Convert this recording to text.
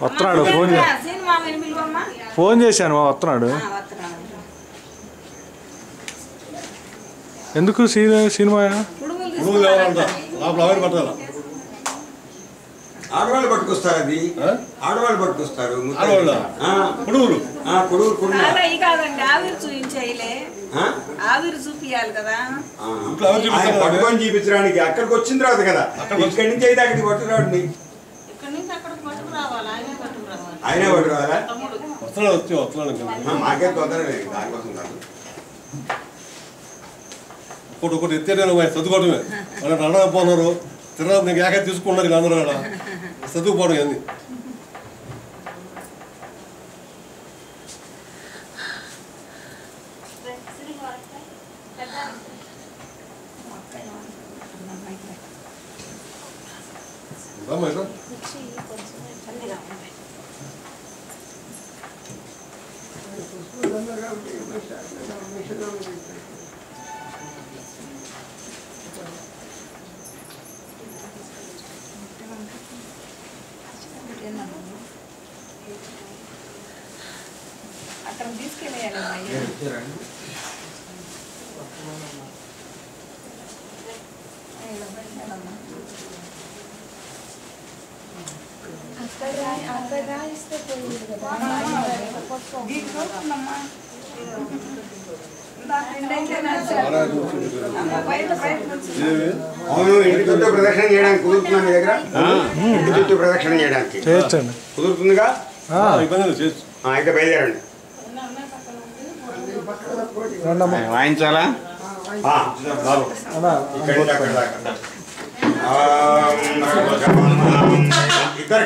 వస్తున్నాడు ఫోన్ చేశాను వస్తున్నాడు ఎందుకు సినిమా ఆడవాళ్ళు పట్టుకొస్తారు అది ఆడవాళ్ళు పట్టుకొస్తారు పట్టుకొని చూపించడానికి అక్కడికి వచ్చిన తర్వాత కదా ఇక్కడి నుంచి అయితే అక్కడికి పట్టుకురావడం ఆయనే పట్టుకురావాలా మాకే తొందర లేదు దానికోసం కాదు ఒకటి ఎత్తేనే చదువుకోవడమే వాళ్ళు నడవకపోతున్నారు తిరగదు నీకు ఏక తీసుకున్నారు ఇలా అందరూ అలా చదువుకోవడం ఏంది అక్కడ తీసుకెళ్ళేయాలి అక్కడ రాయిస్తే అవును ఇంటి చుట్టూ ప్రదక్షిణ చేయడానికి కుదురుతుందా మీ దగ్గర ఇంటి చుట్టూ ప్రదక్షిణ చేయడానికి కుదురుతుందిగా అయితే బయలుదేరండి వాయించాలా ఇక్కడ